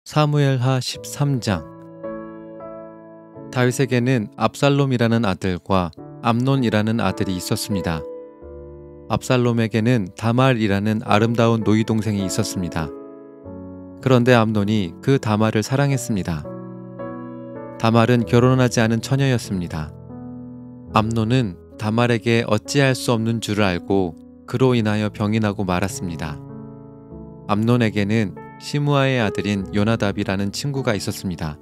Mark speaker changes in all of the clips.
Speaker 1: 사무엘하 13장. 다윗에게는 압살롬이라는 아들과 암논이라는 아들이 있었습니다. 압살롬에게는 다말이라는 아름다운 노이 동생이 있었습니다. 그런데 암논이 그 다말을 사랑했습니다. 다말은 결혼하지 않은 처녀였습니다. 암논은 다말에게 어찌할 수 없는 줄을 알고 그로 인하여 병이 나고 말았습니다. 암논에게는 시므아의 아들인 요나답이라는 친구가 있었습니다.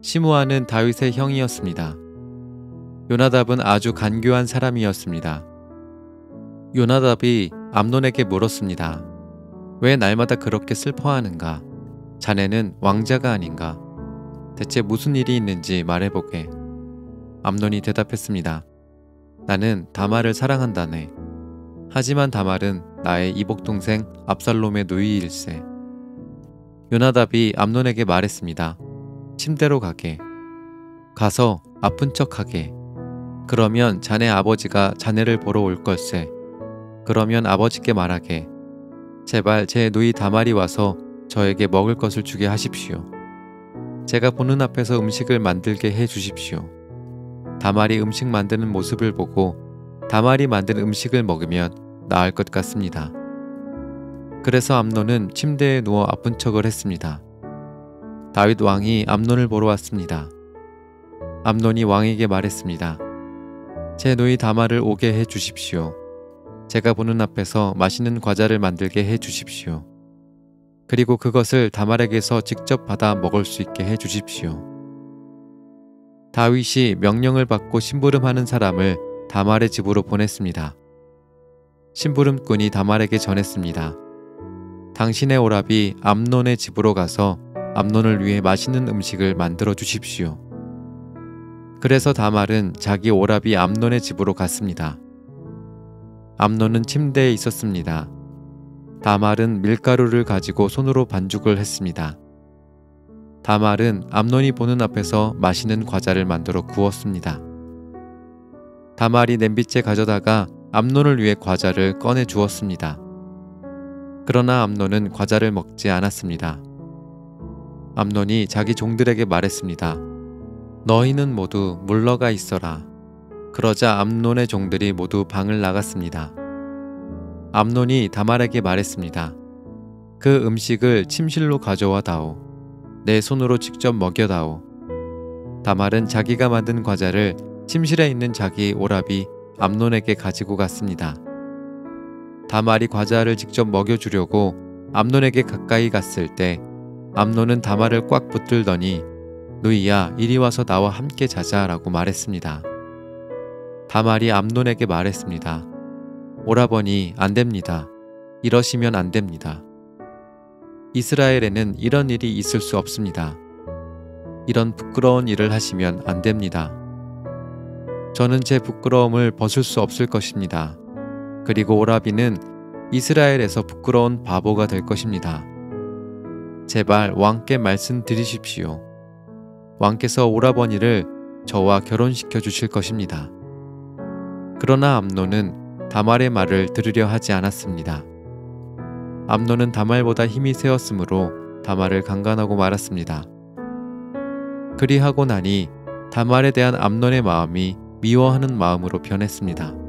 Speaker 1: 시므아는 다윗의 형이었습니다. 요나답은 아주 간교한 사람이었습니다. 요나답이 암논에게 물었습니다. 왜 날마다 그렇게 슬퍼하는가? 자네는 왕자가 아닌가? 대체 무슨 일이 있는지 말해보게. 암논이 대답했습니다. 나는 다말을 사랑한다네. 하지만 다말은 나의 이복동생 압살롬의 누이일세. 요나답이 암논에게 말했습니다. 침대로 가게. 가서 아픈 척하게. 그러면 자네 아버지가 자네를 보러 올 걸세. 그러면 아버지께 말하게. 제발 제 누이 다말이 와서 저에게 먹을 것을 주게 하십시오. 제가 보는 앞에서 음식을 만들게 해 주십시오. 다말이 음식 만드는 모습을 보고 다말이 만든 음식을 먹으면 나을 것 같습니다. 그래서 암논은 침대에 누워 아픈 척을 했습니다. 다윗 왕이 암논을 보러 왔습니다. 암논이 왕에게 말했습니다. 제 누이 다말을 오게 해 주십시오. 제가 보는 앞에서 맛있는 과자를 만들게 해 주십시오. 그리고 그것을 다말에게서 직접 받아 먹을 수 있게 해 주십시오. 다윗이 명령을 받고 심부름하는 사람을 다말의 집으로 보냈습니다. 심부름꾼이 다말에게 전했습니다. 당신의 오라비 암논의 집으로 가서 암논을 위해 맛있는 음식을 만들어 주십시오. 그래서 다말은 자기 오라비 암논의 집으로 갔습니다. 암논은 침대에 있었습니다. 다말은 밀가루를 가지고 손으로 반죽을 했습니다. 다말은 암논이 보는 앞에서 맛있는 과자를 만들어 구웠습니다. 다말이 냄비째 가져다가 암논을 위해 과자를 꺼내 주었습니다. 그러나 암논은 과자를 먹지 않았습니다. 암논이 자기 종들에게 말했습니다. 너희는 모두 물러가 있어라. 그러자 암논의 종들이 모두 방을 나갔습니다. 암논이 다말에게 말했습니다. 그 음식을 침실로 가져와 다오. 내 손으로 직접 먹여다오. 다말은 자기가 만든 과자를 침실에 있는 자기 오라비 암논에게 가지고 갔습니다. 다말이 과자를 직접 먹여주려고 암논에게 가까이 갔을 때 암논은 다말을 꽉 붙들더니 누이야 이리 와서 나와 함께 자자라고 말했습니다. 다말이 암논에게 말했습니다. 오라버니 안됩니다. 이러시면 안됩니다. 이스라엘에는 이런 일이 있을 수 없습니다. 이런 부끄러운 일을 하시면 안됩니다. 저는 제 부끄러움을 벗을 수 없을 것입니다. 그리고 오라비는 이스라엘에서 부끄러운 바보가 될 것입니다. 제발 왕께 말씀드리십시오. 왕께서 오라버니를 저와 결혼시켜 주실 것입니다. 그러나 암논은 다말의 말을 들으려 하지 않았습니다. 암논은 다말보다 힘이 세었으므로 다말을 강간하고 말았습니다. 그리하고 나니 다말에 대한 암논의 마음이 미워하는 마음으로 변했습니다.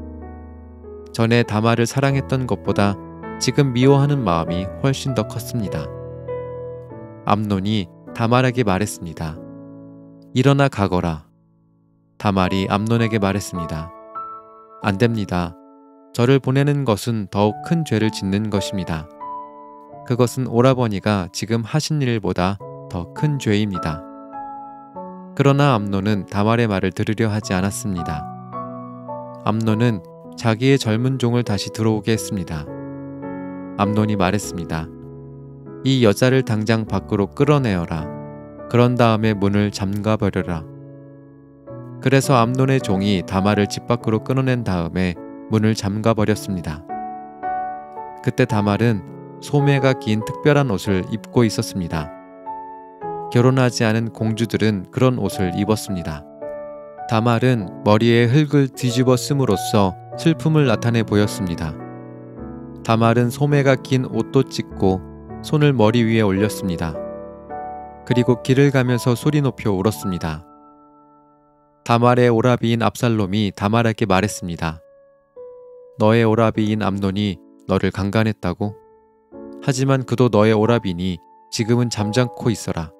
Speaker 1: 전에 다말을 사랑했던 것보다 지금 미워하는 마음이 훨씬 더 컸습니다. 암논이 다말에게 말했습니다. 일어나 가거라. 다말이 암논에게 말했습니다. 안됩니다. 저를 보내는 것은 더욱 큰 죄를 짓는 것입니다. 그것은 오라버니가 지금 하신 일보다 더 큰 죄입니다. 그러나 암논은 다말의 말을 들으려 하지 않았습니다. 암논은 자기의 젊은 종을 다시 들어오게 했습니다. 암논이 말했습니다. 이 여자를 당장 밖으로 끌어내어라. 그런 다음에 문을 잠가버려라. 그래서 암논의 종이 다말을 집 밖으로 끌어낸 다음에 문을 잠가버렸습니다. 그때 다말은 소매가 긴 특별한 옷을 입고 있었습니다. 결혼하지 않은 공주들은 그런 옷을 입었습니다. 다말은 머리에 흙을 뒤집어 씀으로써 슬픔을 나타내 보였습니다. 다말은 소매가 긴 옷도 찢고 손을 머리 위에 올렸습니다. 그리고 길을 가면서 소리 높여 울었습니다. 다말의 오라비인 압살롬이 다말에게 말했습니다. 너의 오라비인 암논이 너를 강간했다고? 하지만 그도 너의 오라비니 지금은 잠잠코 있어라.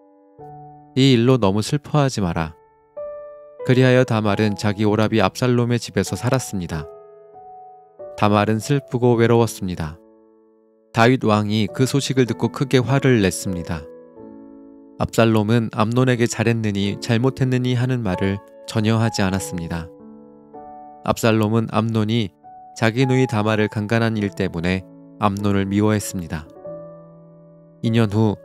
Speaker 1: 이 일로 너무 슬퍼하지 마라. 그리하여 다말은 자기 오라비 압살롬의 집에서 살았습니다. 다말은 슬프고 외로웠습니다. 다윗 왕이 그 소식을 듣고 크게 화를 냈습니다. 압살롬은 암논에게 잘했느니 잘못했느니 하는 말을 전혀 하지 않았습니다. 압살롬은 암논이 자기 누이 다말을 강간한 일 때문에 암논을 미워했습니다. 2년 후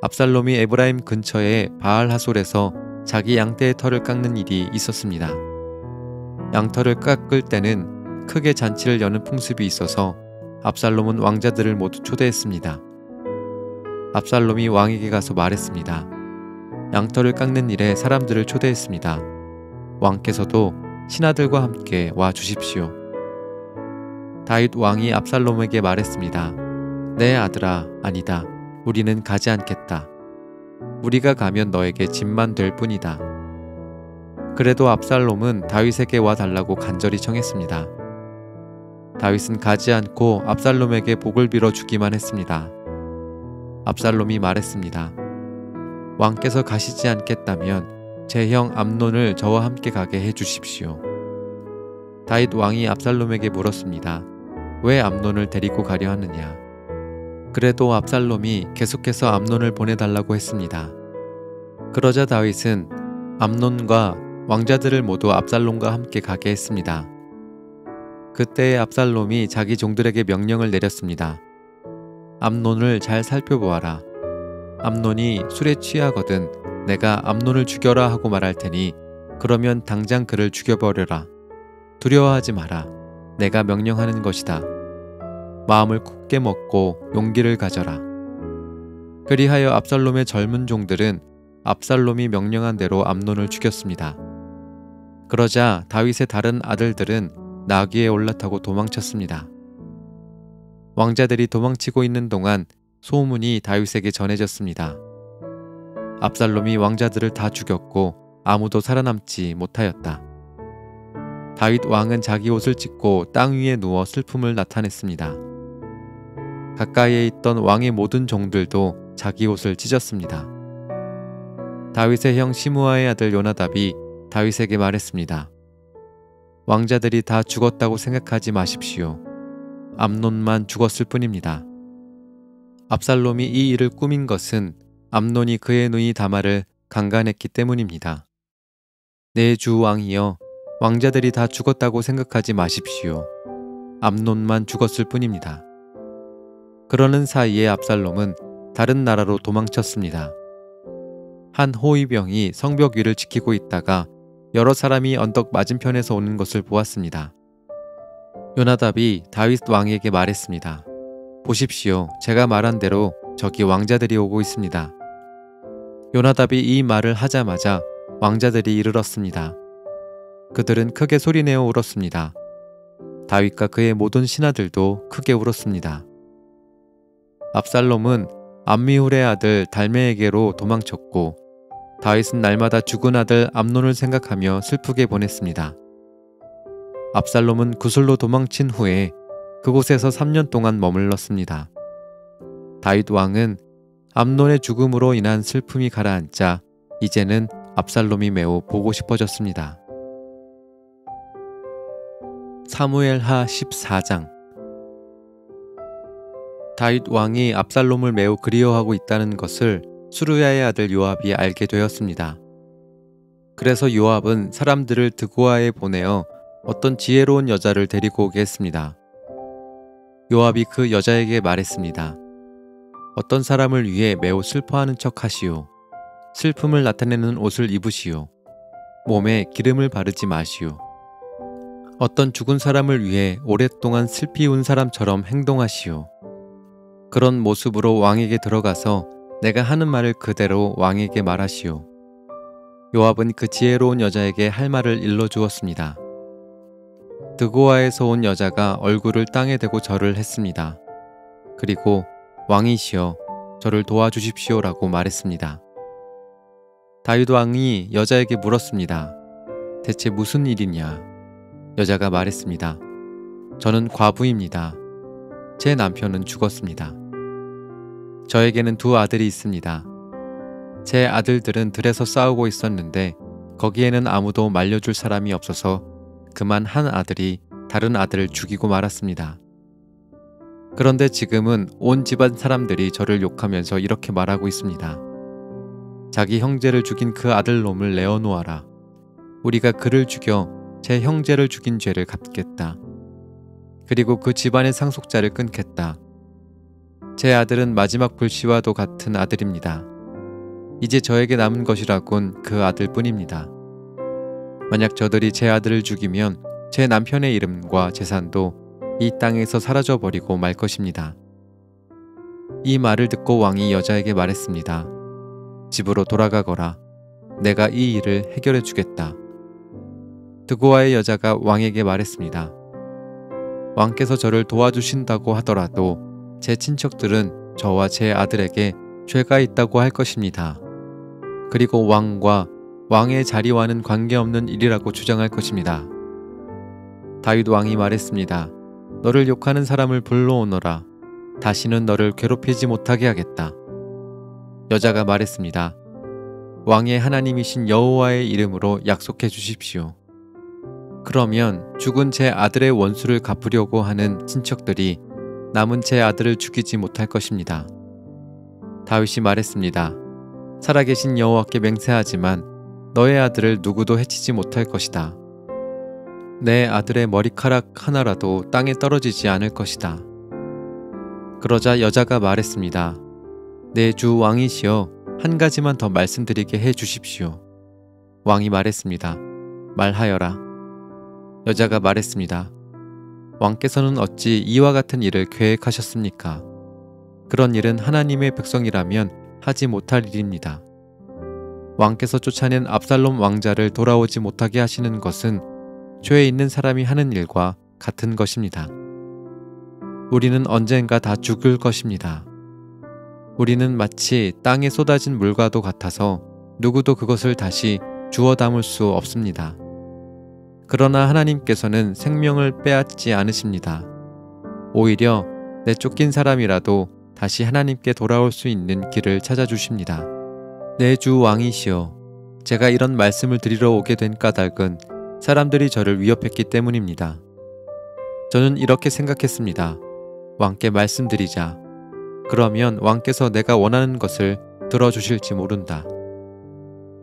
Speaker 1: 압살롬이 에브라임 근처의 바알 하솔에서 자기 양떼의 털을 깎는 일이 있었습니다. 양털을 깎을 때는 크게 잔치를 여는 풍습이 있어서 압살롬은 왕자들을 모두 초대했습니다. 압살롬이 왕에게 가서 말했습니다. 양털을 깎는 일에 사람들을 초대했습니다. 왕께서도 신하들과 함께 와 주십시오. 다윗 왕이 압살롬에게 말했습니다. 내 아들아, 아니다. 우리는 가지 않겠다. 우리가 가면 너에게 짐만 될 뿐이다. 그래도 압살롬은 다윗에게 와 달라고 간절히 청했습니다. 다윗은 가지 않고 압살롬에게 복을 빌어 주기만 했습니다. 압살롬이 말했습니다. 왕께서 가시지 않겠다면 제 형 암논을 저와 함께 가게 해 주십시오. 다윗 왕이 압살롬에게 물었습니다. 왜 암논을 데리고 가려 하느냐? 그래도 압살롬이 계속해서 암논을 보내달라고 했습니다. 그러자 다윗은 암논과 왕자들을 모두 압살롬과 함께 가게 했습니다. 그때 압살롬이 자기 종들에게 명령을 내렸습니다. 암논을 잘 살펴보아라. 암논이 술에 취하거든 내가 암논을 죽여라 하고 말할 테니 그러면 당장 그를 죽여버려라. 두려워하지 마라. 내가 명령하는 것이다. 마음을 굳게 먹고 용기를 가져라. 그리하여 압살롬의 젊은 종들은 압살롬이 명령한 대로 암논을 죽였습니다. 그러자 다윗의 다른 아들들은 나귀에 올라타고 도망쳤습니다. 왕자들이 도망치고 있는 동안 소문이 다윗에게 전해졌습니다. 압살롬이 왕자들을 다 죽였고 아무도 살아남지 못하였다. 다윗 왕은 자기 옷을 찢고 땅 위에 누워 슬픔을 나타냈습니다. 가까이에 있던 왕의 모든 종들도 자기 옷을 찢었습니다. 다윗의 형 시므아의 아들 요나답이 다윗에게 말했습니다. 왕자들이 다 죽었다고 생각하지 마십시오. 암논만 죽었을 뿐입니다. 압살롬이 이 일을 꾸민 것은 암논이 그의 누이 다말을 강간했기 때문입니다. 내 주 왕이여, 왕자들이 다 죽었다고 생각하지 마십시오. 암논만 죽었을 뿐입니다. 그러는 사이에 압살롬은 다른 나라로 도망쳤습니다. 한 호위병이 성벽 위를 지키고 있다가 여러 사람이 언덕 맞은편에서 오는 것을 보았습니다. 요나답이 다윗 왕에게 말했습니다. 보십시오. 제가 말한 대로 저기 왕자들이 오고 있습니다. 요나답이 이 말을 하자마자 왕자들이 이르렀습니다. 그들은 크게 소리내어 울었습니다. 다윗과 그의 모든 신하들도 크게 울었습니다. 압살롬은 암미훌의 아들 달메에게로 도망쳤고 다윗은 날마다 죽은 아들 암논을 생각하며 슬프게 보냈습니다. 압살롬은 구슬로 도망친 후에 그곳에서 3년 동안 머물렀습니다. 다윗 왕은 암논의 죽음으로 인한 슬픔이 가라앉자 이제는 압살롬이 매우 보고 싶어졌습니다. 사무엘하 14장. 다윗 왕이 압살롬을 매우 그리워하고 있다는 것을 수르야의 아들 요압이 알게 되었습니다. 그래서 요압은 사람들을 드고아에 보내어 어떤 지혜로운 여자를 데리고 오게 했습니다. 요압이 그 여자에게 말했습니다. 어떤 사람을 위해 매우 슬퍼하는 척 하시오. 슬픔을 나타내는 옷을 입으시오. 몸에 기름을 바르지 마시오. 어떤 죽은 사람을 위해 오랫동안 슬피 운 사람처럼 행동하시오. 그런 모습으로 왕에게 들어가서 내가 하는 말을 그대로 왕에게 말하시오. 요압은 그 지혜로운 여자에게 할 말을 일러주었습니다. 드고아에서 온 여자가 얼굴을 땅에 대고 절을 했습니다. 그리고 왕이시여 저를 도와주십시오라고 말했습니다. 다윗 왕이 여자에게 물었습니다. 대체 무슨 일이냐? 여자가 말했습니다. 저는 과부입니다. 제 남편은 죽었습니다. 저에게는 두 아들이 있습니다. 제 아들들은 들에서 싸우고 있었는데 거기에는 아무도 말려줄 사람이 없어서 그만 한 아들이 다른 아들을 죽이고 말았습니다. 그런데 지금은 온 집안 사람들이 저를 욕하면서 이렇게 말하고 있습니다. 자기 형제를 죽인 그 아들놈을 내어놓아라. 우리가 그를 죽여 제 형제를 죽인 죄를 갚겠다. 그리고 그 집안의 상속자를 끊겠다. 제 아들은 마지막 불씨와도 같은 아들입니다. 이제 저에게 남은 것이라곤 그 아들뿐입니다. 만약 저들이 제 아들을 죽이면 제 남편의 이름과 재산도 이 땅에서 사라져버리고 말 것입니다. 이 말을 듣고 왕이 여자에게 말했습니다. 집으로 돌아가거라. 내가 이 일을 해결해 주겠다. 드고아의 여자가 왕에게 말했습니다. 왕께서 저를 도와주신다고 하더라도 제 친척들은 저와 제 아들에게 죄가 있다고 할 것입니다. 그리고 왕과 왕의 자리와는 관계없는 일이라고 주장할 것입니다. 다윗 왕이 말했습니다. 너를 욕하는 사람을 불러오너라. 다시는 너를 괴롭히지 못하게 하겠다. 여자가 말했습니다. 왕의 하나님이신 여호와의 이름으로 약속해 주십시오. 그러면 죽은 제 아들의 원수를 갚으려고 하는 친척들이 남은 제 아들을 죽이지 못할 것입니다. 다윗이 말했습니다. 살아계신 여호와께 맹세하지만 너의 아들을 누구도 해치지 못할 것이다. 내 아들의 머리카락 하나라도 땅에 떨어지지 않을 것이다. 그러자 여자가 말했습니다. 내 주 왕이시여, 한 가지만 더 말씀드리게 해 주십시오. 왕이 말했습니다. 말하여라. 여자가 말했습니다. 왕께서는 어찌 이와 같은 일을 계획하셨습니까? 그런 일은 하나님의 백성이라면 하지 못할 일입니다. 왕께서 쫓아낸 압살롬 왕자를 돌아오지 못하게 하시는 것은 죄에 있는 사람이 하는 일과 같은 것입니다. 우리는 언젠가 다 죽을 것입니다. 우리는 마치 땅에 쏟아진 물과도 같아서 누구도 그것을 다시 주워 담을 수 없습니다. 그러나 하나님께서는 생명을 빼앗지 않으십니다. 오히려 내쫓긴 사람이라도 다시 하나님께 돌아올 수 있는 길을 찾아주십니다. 내 주 왕이시여, 제가 이런 말씀을 드리러 오게 된 까닭은 사람들이 저를 위협했기 때문입니다. 저는 이렇게 생각했습니다. 왕께 말씀드리자. 그러면 왕께서 내가 원하는 것을 들어주실지 모른다.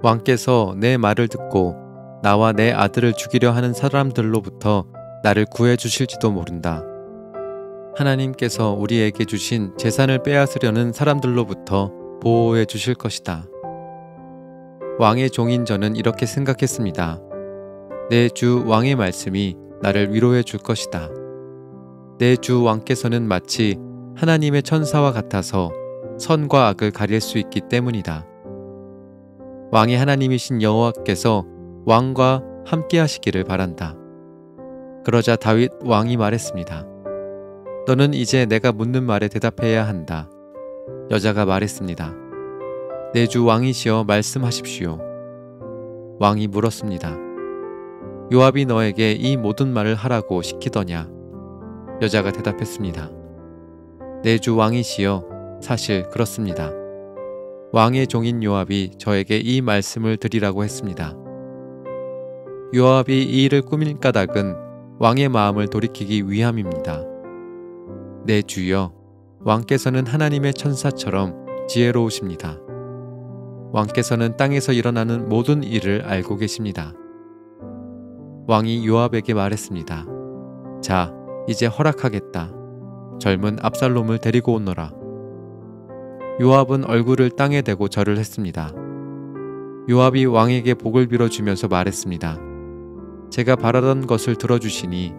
Speaker 1: 왕께서 내 말을 듣고 나와 내 아들을 죽이려 하는 사람들로부터 나를 구해주실지도 모른다. 하나님께서 우리에게 주신 재산을 빼앗으려는 사람들로부터 보호해 주실 것이다. 왕의 종인 저는 이렇게 생각했습니다. 내 주 왕의 말씀이 나를 위로해 줄 것이다. 내 주 왕께서는 마치 하나님의 천사와 같아서 선과 악을 가릴 수 있기 때문이다. 왕의 하나님이신 여호와께서 왕과 함께 하시기를 바란다. 그러자 다윗 왕이 말했습니다. 너는 이제 내가 묻는 말에 대답해야 한다. 여자가 말했습니다. 내 주 왕이시여 말씀하십시오. 왕이 물었습니다. 요압이 너에게 이 모든 말을 하라고 시키더냐? 여자가 대답했습니다. 내 주 왕이시여, 사실 그렇습니다. 왕의 종인 요압이 저에게 이 말씀을 드리라고 했습니다. 요압이 이 일을 꾸밀 까닭은 왕의 마음을 돌이키기 위함입니다. 내 주여, 왕께서는 하나님의 천사처럼 지혜로우십니다. 왕께서는 땅에서 일어나는 모든 일을 알고 계십니다. 왕이 요압에게 말했습니다. 자, 이제 허락하겠다. 젊은 압살롬을 데리고 오너라. 요압은 얼굴을 땅에 대고 절을 했습니다. 요압이 왕에게 복을 빌어주면서 말했습니다. 제가 바라던 것을 들어주시니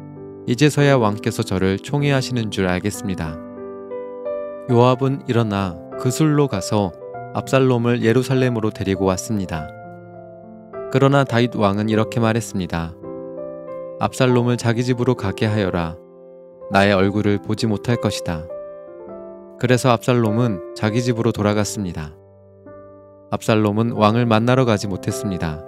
Speaker 1: 이제서야 왕께서 저를 총애하시는 줄 알겠습니다. 요압은 일어나 그술로 가서 압살롬을 예루살렘으로 데리고 왔습니다. 그러나 다윗 왕은 이렇게 말했습니다. 압살롬을 자기 집으로 가게 하여라. 나의 얼굴을 보지 못할 것이다. 그래서 압살롬은 자기 집으로 돌아갔습니다. 압살롬은 왕을 만나러 가지 못했습니다.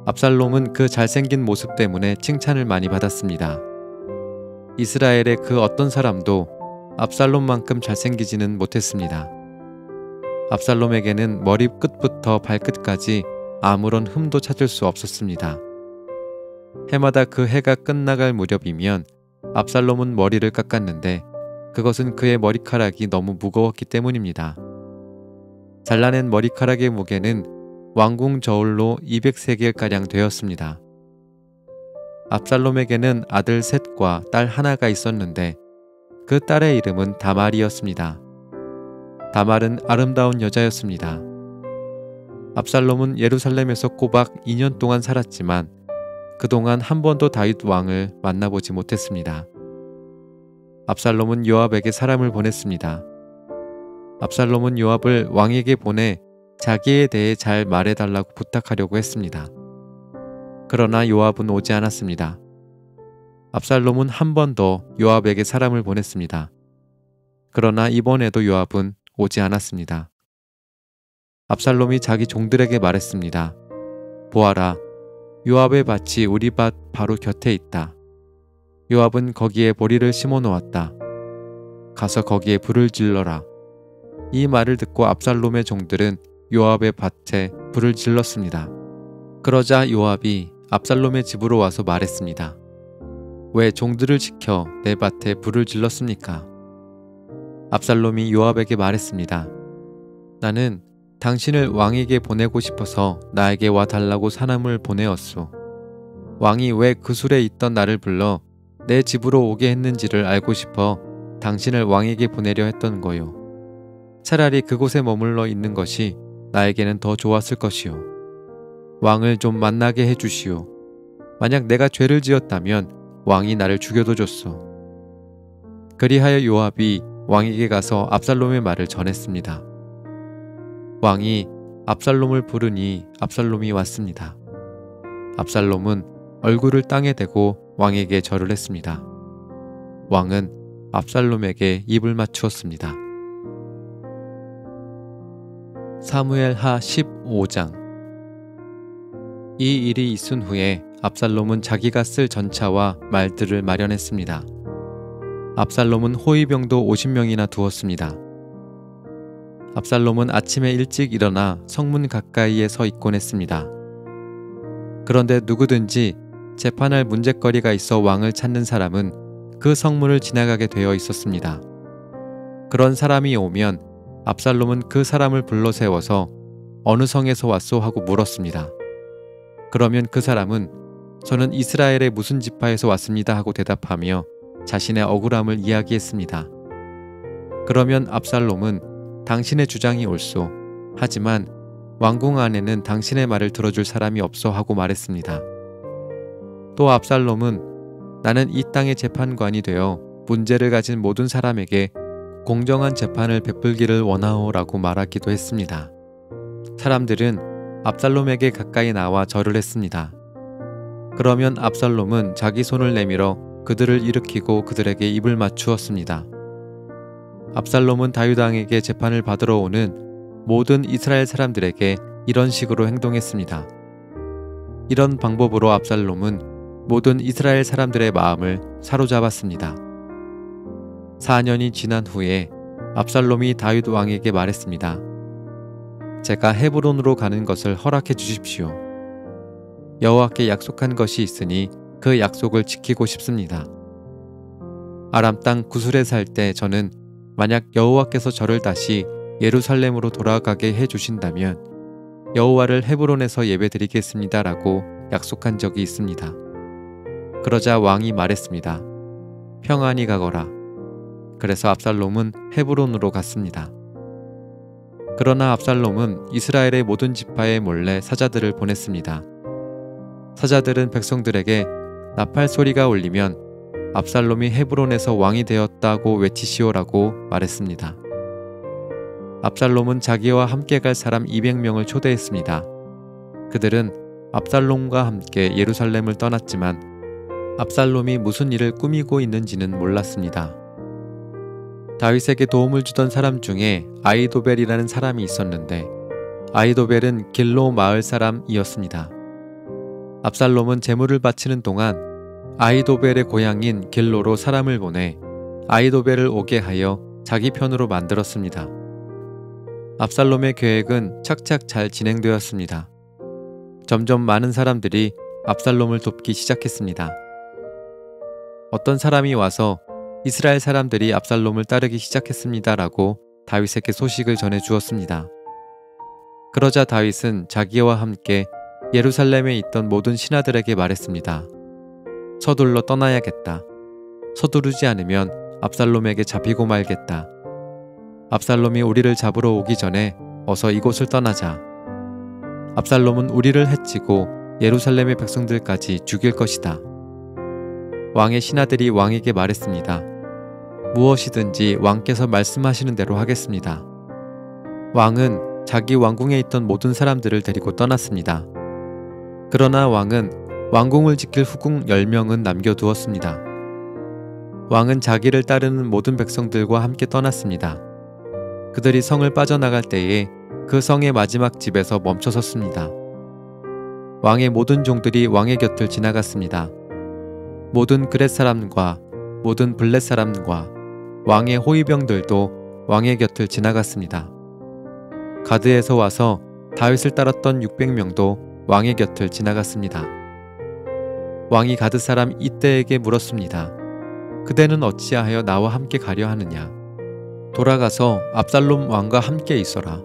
Speaker 1: 압살롬은 그 잘생긴 모습 때문에 칭찬을 많이 받았습니다. 이스라엘의 그 어떤 사람도 압살롬만큼 잘생기지는 못했습니다. 압살롬에게는 머리 끝부터 발끝까지 아무런 흠도 찾을 수 없었습니다. 해마다 그 해가 끝나갈 무렵이면 압살롬은 머리를 깎았는데 그것은 그의 머리카락이 너무 무거웠기 때문입니다. 잘라낸 머리카락의 무게는 왕궁 저울로 200세겔가량 되었습니다. 압살롬에게는 아들 셋과 딸 하나가 있었는데 그 딸의 이름은 다말이었습니다. 다말은 아름다운 여자였습니다. 압살롬은 예루살렘에서 꼬박 2년 동안 살았지만 그동안 한 번도 다윗 왕을 만나보지 못했습니다. 압살롬은 요압에게 사람을 보냈습니다. 압살롬은 요압을 왕에게 보내 자기에 대해 잘 말해달라고 부탁하려고 했습니다. 그러나 요압은 오지 않았습니다. 압살롬은 한 번 더 요압에게 사람을 보냈습니다. 그러나 이번에도 요압은 오지 않았습니다. 압살롬이 자기 종들에게 말했습니다. 보아라, 요압의 밭이 우리 밭 바로 곁에 있다. 요압은 거기에 보리를 심어 놓았다. 가서 거기에 불을 질러라. 이 말을 듣고 압살롬의 종들은 요압의 밭에 불을 질렀습니다. 그러자 요압이 압살롬의 집으로 와서 말했습니다. 왜 종들을 지켜 내 밭에 불을 질렀습니까? 압살롬이 요압에게 말했습니다. 나는 당신을 왕에게 보내고 싶어서 나에게 와달라고 사람을 보내었소. 왕이 왜 그 술에 있던 나를 불러 내 집으로 오게 했는지를 알고 싶어 당신을 왕에게 보내려 했던 거요. 차라리 그곳에 머물러 있는 것이 나에게는 더 좋았을 것이요. 왕을 좀 만나게 해주시오. 만약 내가 죄를 지었다면 왕이 나를 죽여도 줬소. 그리하여 요압이 왕에게 가서 압살롬의 말을 전했습니다. 왕이 압살롬을 부르니 압살롬이 왔습니다. 압살롬은 얼굴을 땅에 대고 왕에게 절을 했습니다. 왕은 압살롬에게 입을 맞추었습니다. 사무엘하 15장. 이 일이 있은 후에 압살롬은 자기가 쓸 전차와 말들을 마련했습니다. 압살롬은 호위병도 50명이나 두었습니다. 압살롬은 아침에 일찍 일어나 성문 가까이에 서 있곤 했습니다. 그런데 누구든지 재판할 문제거리가 있어 왕을 찾는 사람은 그 성문을 지나가게 되어 있었습니다. 그런 사람이 오면 압살롬은 그 사람을 불러 세워서 어느 성에서 왔소 하고 물었습니다. 그러면 그 사람은 저는 이스라엘의 무슨 지파에서 왔습니다 하고 대답하며 자신의 억울함을 이야기했습니다. 그러면 압살롬은 당신의 주장이 옳소. 하지만 왕궁 안에는 당신의 말을 들어줄 사람이 없어 하고 말했습니다. 또 압살롬은 나는 이 땅의 재판관이 되어 문제를 가진 모든 사람에게 공정한 재판을 베풀기를 원하오라고 말하기도 했습니다. 사람들은 압살롬에게 가까이 나와 절을 했습니다. 그러면 압살롬은 자기 손을 내밀어 그들을 일으키고 그들에게 입을 맞추었습니다. 압살롬은 다윗 왕에게 재판을 받으러 오는 모든 이스라엘 사람들에게 이런 식으로 행동했습니다. 이런 방법으로 압살롬은 모든 이스라엘 사람들의 마음을 사로잡았습니다. 4년이 지난 후에 압살롬이 다윗 왕에게 말했습니다. 제가 헤브론으로 가는 것을 허락해 주십시오. 여호와께 약속한 것이 있으니 그 약속을 지키고 싶습니다. 아람 땅 구술에 살 때 저는 만약 여호와께서 저를 다시 예루살렘으로 돌아가게 해주신다면 여호와를 헤브론에서 예배드리겠습니다라고 약속한 적이 있습니다. 그러자 왕이 말했습니다. 평안히 가거라. 그래서 압살롬은 헤브론으로 갔습니다. 그러나 압살롬은 이스라엘의 모든 지파에 몰래 사자들을 보냈습니다. 사자들은 백성들에게 나팔 소리가 울리면 압살롬이 헤브론에서 왕이 되었다고 외치시오라고 말했습니다. 압살롬은 자기와 함께 갈 사람 200명을 초대했습니다. 그들은 압살롬과 함께 예루살렘을 떠났지만 압살롬이 무슨 일을 꾸미고 있는지는 몰랐습니다. 다윗에게 도움을 주던 사람 중에 아히도벨이라는 사람이 있었는데 아히도벨은 길로 마을 사람이었습니다. 압살롬은 제물을 바치는 동안 아히도벨의 고향인 길로로 사람을 보내 아히도벨을 오게 하여 자기 편으로 만들었습니다. 압살롬의 계획은 착착 잘 진행되었습니다. 점점 많은 사람들이 압살롬을 돕기 시작했습니다. 어떤 사람이 와서 이스라엘 사람들이 압살롬을 따르기 시작했습니다라고 다윗에게 소식을 전해 주었습니다. 그러자 다윗은 자기와 함께 예루살렘에 있던 모든 신하들에게 말했습니다. 서둘러 떠나야겠다. 서두르지 않으면 압살롬에게 잡히고 말겠다. 압살롬이 우리를 잡으러 오기 전에 어서 이곳을 떠나자. 압살롬은 우리를 해치고 예루살렘의 백성들까지 죽일 것이다. 왕의 신하들이 왕에게 말했습니다. 무엇이든지 왕께서 말씀하시는 대로 하겠습니다. 왕은 자기 왕궁에 있던 모든 사람들을 데리고 떠났습니다. 그러나 왕은 왕궁을 지킬 후궁 10명은 남겨두었습니다. 왕은 자기를 따르는 모든 백성들과 함께 떠났습니다. 그들이 성을 빠져나갈 때에 그 성의 마지막 집에서 멈춰섰습니다. 왕의 모든 종들이 왕의 곁을 지나갔습니다. 모든 그렛 사람과 모든 블렛 사람과 왕의 호위병들도 왕의 곁을 지나갔습니다. 가드에서 와서 다윗을 따랐던 600명도 왕의 곁을 지나갔습니다. 왕이 가드 사람 이때에게 물었습니다. 그대는 어찌하여 나와 함께 가려 하느냐? 돌아가서 압살롬 왕과 함께 있어라.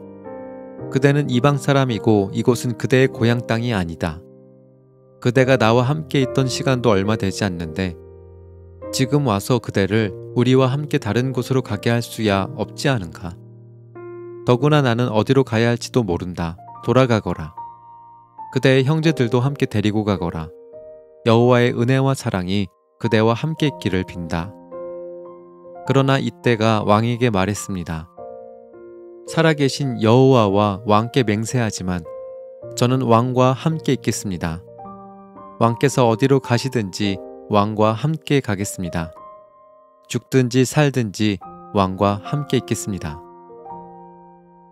Speaker 1: 그대는 이방 사람이고 이곳은 그대의 고향 땅이 아니다. 그대가 나와 함께 있던 시간도 얼마 되지 않는데 지금 와서 그대를 우리와 함께 다른 곳으로 가게 할 수야 없지 않은가? 더구나 나는 어디로 가야 할지도 모른다. 돌아가거라. 그대의 형제들도 함께 데리고 가거라. 여호와의 은혜와 사랑이 그대와 함께 있기를 빈다. 그러나 이때가 왕에게 말했습니다. 살아계신 여호와와 왕께 맹세하지만 저는 왕과 함께 있겠습니다. 왕께서 어디로 가시든지 왕과 함께 가겠습니다. 죽든지 살든지 왕과 함께 있겠습니다.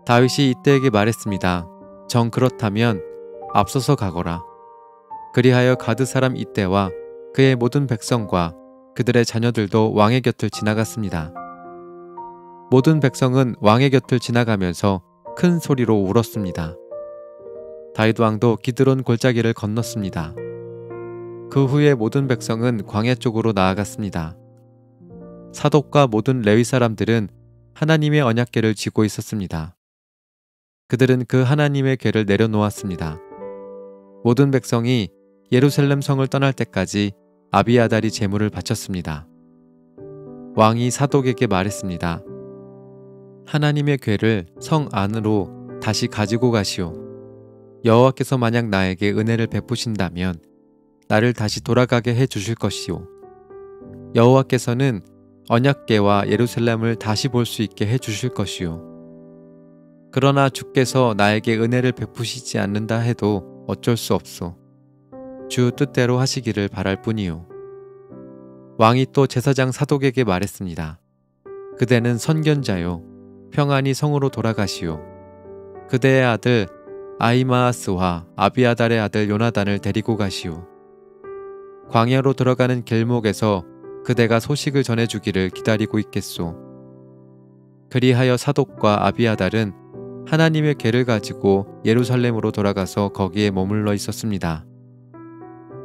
Speaker 1: 다윗이 이때에게 말했습니다. 정 그렇다면 앞서서 가거라. 그리하여 가드 사람 이때와 그의 모든 백성과 그들의 자녀들도 왕의 곁을 지나갔습니다. 모든 백성은 왕의 곁을 지나가면서 큰 소리로 울었습니다. 다윗 왕도 기드론 골짜기를 건넜습니다. 그 후에 모든 백성은 광야 쪽으로 나아갔습니다. 사독과 모든 레위 사람들은 하나님의 언약궤를 쥐고 있었습니다. 그들은 그 하나님의 궤를 내려놓았습니다. 모든 백성이 예루살렘 성을 떠날 때까지 아비아달이 제물을 바쳤습니다. 왕이 사독에게 말했습니다. 하나님의 궤를 성 안으로 다시 가지고 가시오. 여호와께서 만약 나에게 은혜를 베푸신다면 나를 다시 돌아가게 해 주실 것이오. 여호와께서는 언약궤와 예루살렘을 다시 볼 수 있게 해 주실 것이오. 그러나 주께서 나에게 은혜를 베푸시지 않는다 해도 어쩔 수 없소. 주 뜻대로 하시기를 바랄 뿐이오. 왕이 또 제사장 사독에게 말했습니다. 그대는 선견자요. 평안히 성으로 돌아가시오. 그대의 아들 아히마아스와 아비아달의 아들 요나단을 데리고 가시오. 광야로 들어가는 길목에서 그대가 소식을 전해주기를 기다리고 있겠소. 그리하여 사독과 아비아달은 하나님의 궤를 가지고 예루살렘으로 돌아가서 거기에 머물러 있었습니다.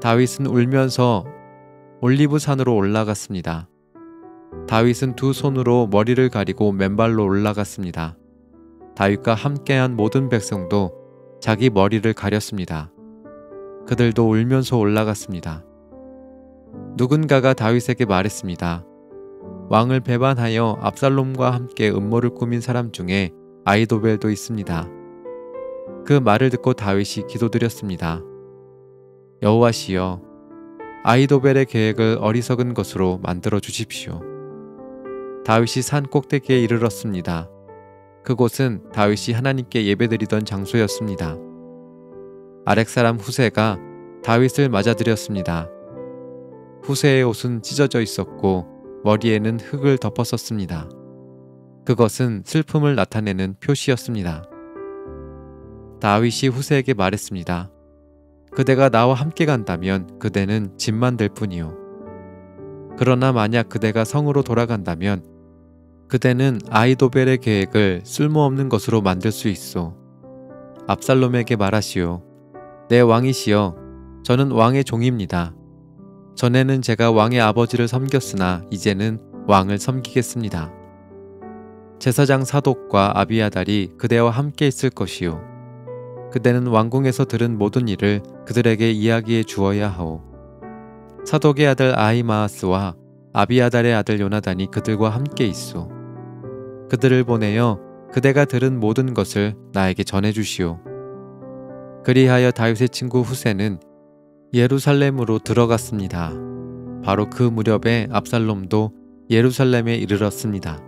Speaker 1: 다윗은 울면서 올리브산으로 올라갔습니다. 다윗은 두 손으로 머리를 가리고 맨발로 올라갔습니다. 다윗과 함께한 모든 백성도 자기 머리를 가렸습니다. 그들도 울면서 올라갔습니다. 누군가가 다윗에게 말했습니다. 왕을 배반하여 압살롬과 함께 음모를 꾸민 사람 중에 아히도벨도 있습니다. 그 말을 듣고 다윗이 기도드렸습니다. 여호와시여, 아히도벨의 계획을 어리석은 것으로 만들어 주십시오. 다윗이 산 꼭대기에 이르렀습니다. 그곳은 다윗이 하나님께 예배드리던 장소였습니다. 아렉 사람 후세가 다윗을 맞아들였습니다. 후세의 옷은 찢어져 있었고 머리에는 흙을 덮었었습니다. 그것은 슬픔을 나타내는 표시였습니다. 다윗이 후세에게 말했습니다. 그대가 나와 함께 간다면 그대는 짐만 될 뿐이요. 그러나 만약 그대가 성으로 돌아간다면 그대는 아히도벨의 계획을 쓸모없는 것으로 만들 수 있소. 압살롬에게 말하시오. 내 왕이시여, 저는 왕의 종입니다. 전에는 제가 왕의 아버지를 섬겼으나 이제는 왕을 섬기겠습니다. 제사장 사독과 아비아달이 그대와 함께 있을 것이요. 그대는 왕궁에서 들은 모든 일을 그들에게 이야기해 주어야 하오. 사독의 아들 아히마아스와 아비아달의 아들 요나단이 그들과 함께 있소. 그들을 보내어 그대가 들은 모든 것을 나에게 전해 주시오. 그리하여 다윗의 친구 후세는 예루살렘으로 들어갔습니다. 바로 그 무렵에 압살롬도 예루살렘에 이르렀습니다.